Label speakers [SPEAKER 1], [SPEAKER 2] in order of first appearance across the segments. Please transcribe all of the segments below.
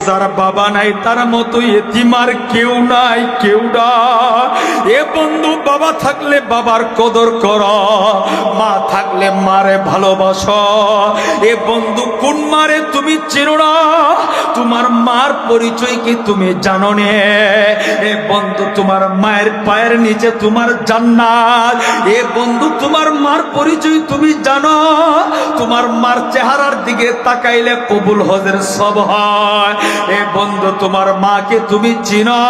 [SPEAKER 1] যার বাবা নাই তার মতো এতিম আর কেউ নাই, কেউ না। এ বন্ধু, বাবা থাকলে বাবার কদর কর, মা থাকলে মারে ভালোবাসো। এ বন্ধু, কোন মারে তুমি চেনো না? তোমার মার পরিচয় কি তুমি জানো নে? এ বন্ধু, তোমার মায়ের পায়ের নিচে তোমার জান্নাত। এ বন্ধু, তোমার মার পরিচয় তুমি জানো? তোমার মার চেহারার দিকে তাকাইলে কবুল হজের সব হয়। এ বন্ধু, তোমার মাকে তুমি চিনো?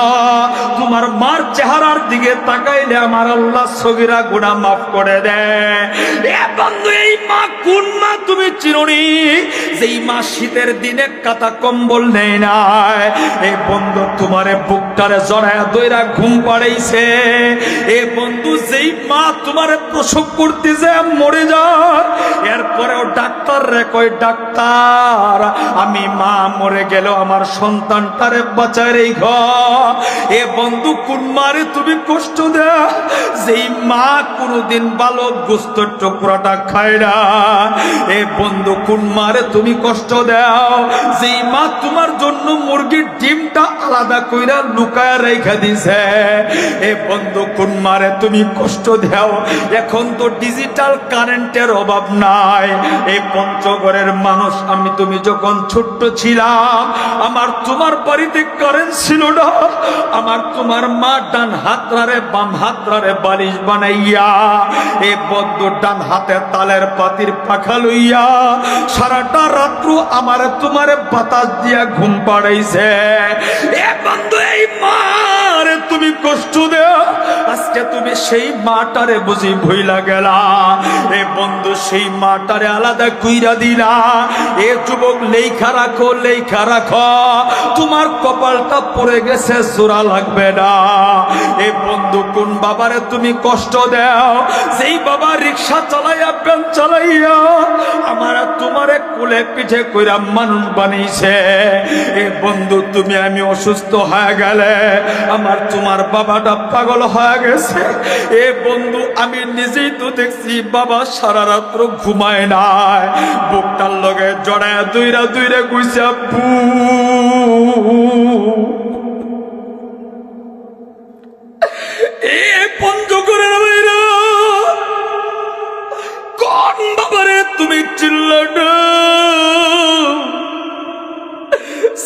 [SPEAKER 1] তোমার মার চেহারার দিকে তাকাইলে আমার আল্লাহ সগীরা গুনাহ মাফ করে দেয়। এ বন্ধু, এই মা কোন মা তুমি চিনোনি? যেই মা শীতের দিনে কাঁথা কম্বল নেই নাই। এ বন্ধু, তোমারে বুকটারে জড়ায় দইরা ঘুম পাড়াইছে। এ বন্ধু, যেই মা তোমারে প্রসব করতেছে মরে যায়, এরপরেও ডাক্তার রে কয়, ডাক্তার আমি মা মরে গেল আমার সন্তানটারে বাঁচায় রেখ। এ বন্ধু, কোন মারে তুমি কষ্ট দেও? যেই মা কোনদিন ভালো গোস্তের টুকরাটা খায় না। এ বন্ধু, কোন মারে তুমি কষ্ট দাও? যেই মা তোমার জন্য মুরগির ডিমটা আলাদা কইরা লুকায় রেখে দিছে। এ বন্ধু, কোন মারে তুমি কষ্ট দাও? এখন তো ডিজিটাল কারেন্টের অভাব নাই। এই পঞ্চগড়ের মানুষ, আমি তুমি যখন ছোট্ট ছিলাম, আমার তোমার বাড়িতে কারেন্ট ছিল না। আমার তোমার মা ডান হাতরারে বাম হাতরারে বালিশ বানাইয়া, এ বন্ধু ডান হাতে তালের পাতির পাখা লইয়া সারাটা রাত্র আমার তোমারে বাতাস দিয়া ঘুম পাড়াইছে। এ বন্ধু, এই মারে তুমি কষ্ট দেও? আজকে তুমি সেই মাটারে বুঝি ভইলা গেলা। এ বন্ধু, সেই মাটারে আলাদা কইরা দিলা। এ যুবক, লেখা রাখো, লেখা রাখো, তোমার কপালটা পড়ে গেছে, জোড়া লাগবে না। এ বন্ধু, কোন বাবারে তুমি কষ্ট দাও? যেই বাবা রিক্সা চালাইয়া ভ্যান চালাইয়া আমার তোমারে কোলে পিঠে কইরা মানুষ বানাইছে। এ বন্ধু, তুমি আমি অসুস্থ হয়ে গেলে আমার তোমার বাবাটা পাগল হয়ে গেছে। এ বন্ধু, আমি নিজেই তো দেখছি বাবা সারা রাত্র ঘুমায় নাই, বুকটার লগে জড়ায় দুইরা দুইরা গুইছে আব্বু। এ পঞ্চগড়ের বাইরা কোন বাবারে তুমি চিল্লানো?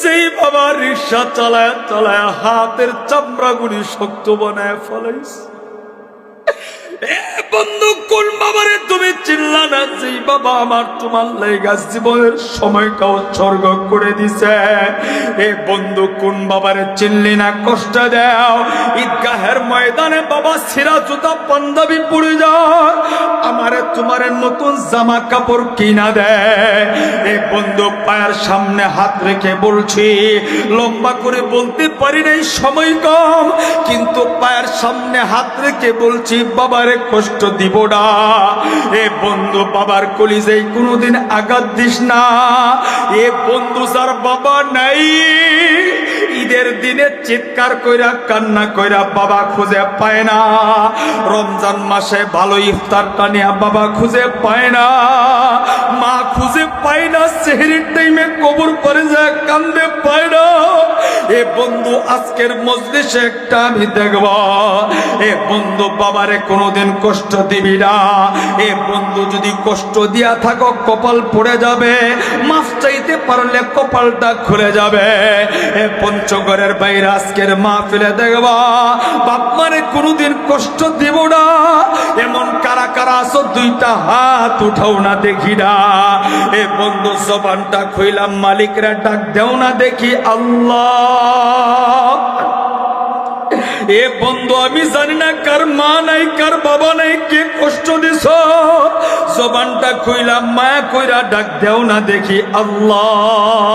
[SPEAKER 1] সেই বাবা রিক্সা চালায় চালায় হাতের চামড়াগুলি শক্ত বানায় ফলাইছে। এ বন্ধু, কোন বাবারে তুমি চিল্লা না? যেই বাবা আমার তোমার লেগা জীবনের সময়টা উৎসর্গ করে দিছে। এ বন্ধু, কোন বাবারে চিল্লি না? কষ্ট দাও। ঈদগাহের ময়দানে বাবা ছিঁড়া জুতা পাঞ্জাবি পরে যায়, আমারে তোমারে নতুন জামা কাপড় কিনা দেয়। এ বন্ধু, পায়ের সামনে হাত রেখে বলছি, লম্বা করে বলতে পারি নাই, সময় কম, কিন্তু পায়ের সামনে হাত রেখে বলছি, বাবারে কষ্ট দিব না। এ বন্ধু, বাবার কলিজায় কোনোদিন আঘাত দিস না। এ বন্ধু, যার বাবা নাই, ঈদের দিনে চিৎকার কইরা কান্না কইরা বাবা খুঁজে পায় না। রমজান মাসে ভালো ইফতারটা নিয়ে বাবা খুঁজে পায় না, মা খুঁজে পায় না। সেহরির টাইমে কবর করে যায় কান্দে পায় না। এ বন্ধু, আজকের মজলিসে একটা আমি দেখব। এ বন্ধু, বাবারে কোনোদিন কষ্ট দিবি না। এ বন্ধু, যদি কষ্ট দিয়া থাকো কপাল পড়ে যাবে, মাফ চাইতে পারলে কপালটা খুলে যাবে। এ পঞ্চগড়ের বাইরে আজকের মাহফিলে দেখবা, বাপ মারে কোনোদিন কষ্ট দিব না। এমন কারা কারা আছো, দুইটা হাত উঠাও না দেখি না। এ বন্ধু, জবানটা খুইলাম, মালিকরা ডাক দেও না দেখি আল্লাহ। এ বন্ধু, আমি জানি না কার মা নাই, কার বাবা নাই, কে কষ্ট দিছ। জবানটা কইলাম, মায়া কইরা ডাক দেও না দেখি আল্লাহ।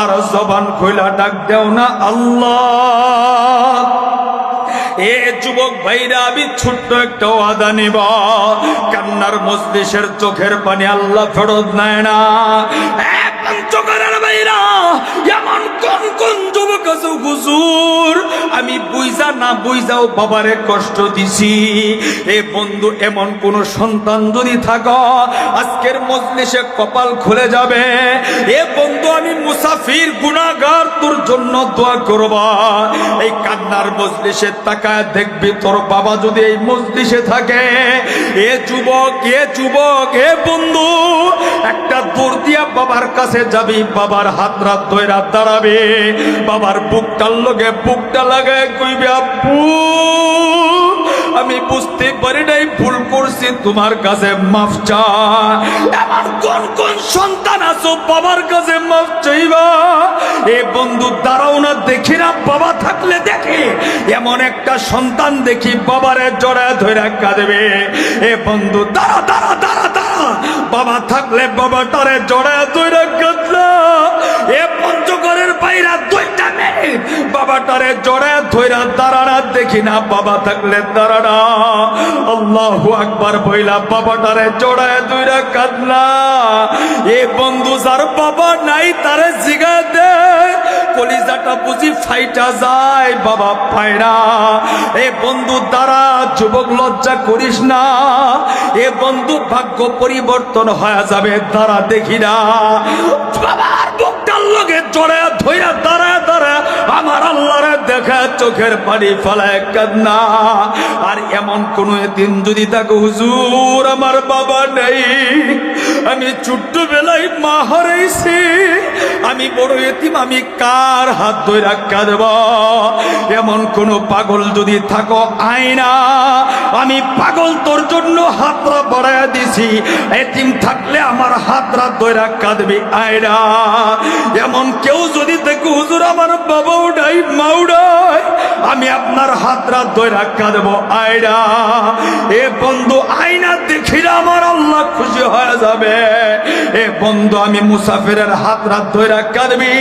[SPEAKER 1] আর জবান কইলা ডাক দেও না আল্লাহ। এ যুবক ভাইরা, আমি ছোট্ট একটা ওয়াদা নিব, কান্নার মজলিসের চোখের পানি আল্লাহ ফেরত নেয় না। পঞ্চগড়ের ভাইরা, এমন কোন কোন যুবক আছে হুজুর, আমি বুঝা না বুঝাও বাবারে কষ্ট দিছি। এ বন্ধু, এমন কোন সন্তান যদি থাকো আজকের মজলিসে কপাল খুলে যাবে। এ বন্ধু, আমি মুসাফির গুনাহগার, তোর জন্য দোয়া করবা। এই কান্নার মজলিসে তাকায় দেখবি তোর বাবা যদি এই মজলিসে থাকে। এ যুবক, এ যুবক, এ বন্ধু, একটা দৌড় দিয়া বাবার কাছে যাবি, বাবার হাত রাত ধইরা দাঁড়াবে, বাবার বুকটার লগে বুকটা লাগায় কইবে, আব্বু আমি বুঝতে পারি নাই, ভুল করছি, তোমার কাছে মাফ চাই। এমন কোন কোন সন্তান আছো বাবার কাছে মাফ চাইবা? এ বন্ধু, দাঁড়াও না, দেখি না, বাবা থাকলে দেখি এমন একটা সন্তান দেখি বাবারে জড়ায় ধরে কাঁদবে। এ বন্ধু, দাঁড়া দাঁড়া দাঁড়া দাঁড়া, বাবা থাকলে বাবাটারে জড়ায় ধরে কাঁদলা। এ পঞ্চগড়ের বাইরা 2টা মিনিট বাবাটারে জড়ায় ধইরা দাঁড়ানা, দেখি না, বাবা থাকলে দাঁড়ানা। আল্লাহু আকবার বইলা বাবাটারে জড়ায় ধইরা কাঁদলা। এ বন্ধু, যার বাবা নাই তারে জিগা দে, কলিজাটা বুঝি ফাইটা যায়, বাবা পায় না। এ বন্ধু দাঁড়া, যুবক লজ্জা করিস না। এ বন্ধু, ভাগ্য পরিবর্তন হয়ে যাবে, দাঁড়া, দেখি না। বাবার বুকটার লগে জড়ায় ধইরা দাঁড়ায় দাঁড়া আমার আল্লাহরে দেখা চোখের পানি ফেলায় কান্না। আর এমন কোন দিন যদি তাকে, হুজুর আমার বাবা নেই, আমি ছোট্টবেলায় মা হারাইছি, আমি বড় এতিম, আমি কার হাত ধইরা কাঁদব? এমন কোন পাগল যদি থাকো আয়না, আমি পাগল তোর জন্য হাতরা বাড়াইয়া দিছি, এতিম থাকলে আমার হাতরা ধইরা কাঁদবি আয়না। এমন কেউ যদি দেখো, হুজুর আমার বাবাও নাই মাও নাই, আমি আপনার হাতরা ধইরা কাঁদব আয়না। এ বন্ধু, আয়না দেখিলে আমার আল্লাহ খুশি হয়ে যাবে। এ বন্ধু, আমি মুসাফিরের হাতরা ধইরা কাঁদবি,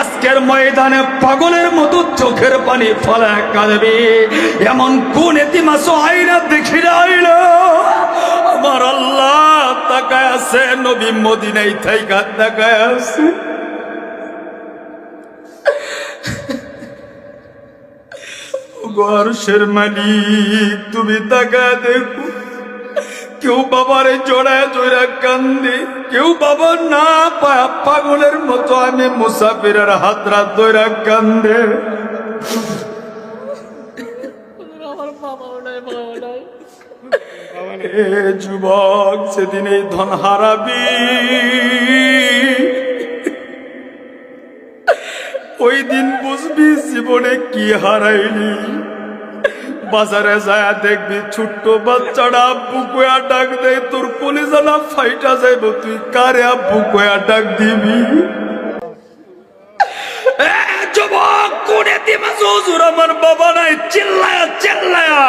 [SPEAKER 1] আজকের ময়দানে পাগলের মতো চোখের পানি ফেলা কাঁদবি। এমন কোন এতিম আছো আয়না দেখিলে আইলো আমার আল্লাহ তাকায় আছে, নবী মদিনায় থাইকা তাকায় আছে। আরশের মালিক, তুমি তাকায় দেখো, কেউ বাবারে জড়ায় জড়া কান্দে, কেউ বাবা না পায় পাগলের মতো আমি মুসাফিরের হাত রাত ধইরা কান্দে। এ যুবক, সেদিন এই ধন হারাবি, ওই দিন বুঝবি জীবনে কি হারাইলি। বাজারে যায় দেখবি ছোট্ট বাচ্চারা আব্বু কয়া ডাক দেয়, তোর কলিজানা ফাইটা যাইব, তুই কারে আব্বু কয়া ডাক দিবি? যুবক, কোন এতিম আছো, হুজুর আমার বাবা নাই, চিল্লায়া চিল্লায়া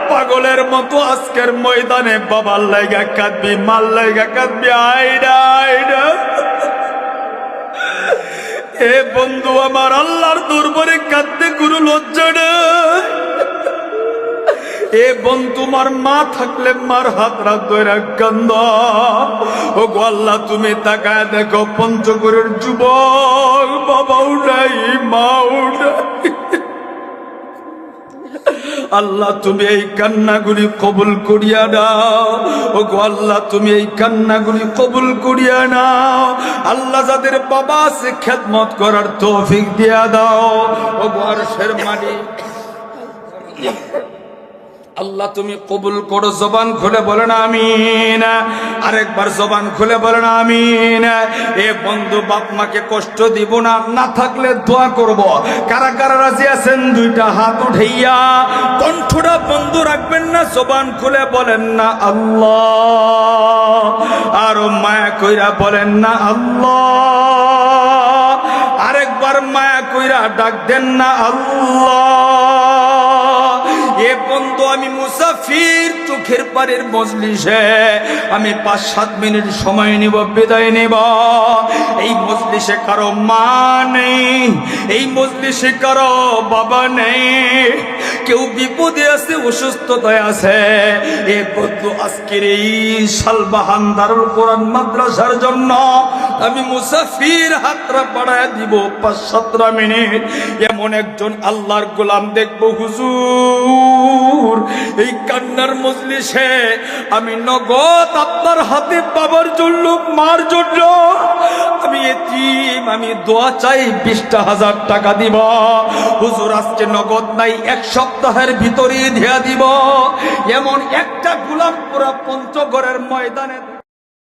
[SPEAKER 1] পাগলের মতো আজকের ময়দানে বাবার লাইগা কাঁদবি, মাল লাইগা কাঁদবি, আইডা আইডা। এ বন্ধু, আমার আল্লাহর দরবারে কাঁদতে কোনো লজ্জা নেই। এ বন্ধু, তোমার মা থাকলে মার হাত রাত ধরে কান্দ। ও গো আল্লাহ, তুমি তাকায় দেখো, পঞ্চগড়ের যুবক বাবাও নাই মাও নাই। আল্লাহ, তুমি এই কান্নাগুলি কবুল করিয়া নাও। ও গো আল্লাহ, তুমি এই কান্নাগুলি কবুল করিয়া নাও। আল্লাহ, যাদের বাবা আছে খেদমত করার তৌফিক দিয়া দাও। ও গো আরশের মালিক, আল্লাহ তুমি কবুল করো। জবান খুলে বলেন আমিন। আরেকবার জবান খুলে বলেন আমিন। এ বন্ধু, বাপ মাকে কষ্ট দিব না, না থাকলে দোয়া করব। কারা কারা রাজি আছেন 2টা হাত উঠাইয়া? কণ্ঠটা বন্ধ রাখবেন না, জবান খুলে বলেন না আল্লাহ। আর মায়া কইরা বলেন না আল্লাহ। আরেকবার মায়া কইরা ডাক দেন না আল্লাহ। এ বন্ধু, আমি মুসাফির, চোখের পারের মজলিসে আমি 5-7 মিনিট সময় নিব, বিদায় নেব। এই মজলিসে কারো মা নেই, এই মজলিসে কারো বাবা নেই, কেউ বিপদে আছে, অসুস্থতায় আছে। এ বন্ধু, আজকের এই সালবাহান দারুল কোরআন মাদ্রাসার জন্য আমি মুসাফির হাতরা বাড়ায় দিব 5-7 মিনিট। এমন একজন আল্লাহর গোলাম দেখবো, হুজুর এই কান্নার মজলিসে আমি নগদ আপনার হাতে বাবার জন্য, মার জন্য, আমি এতিম, আমি দোয়া চাই 20,000 টাকা দিব। হুজুর আজকে নগদ নাই, 1 সপ্তাহের ভিতরেই দিয়া দিব। এমন একটা গোলাম পুরা পঞ্চগড়ের ময়দানে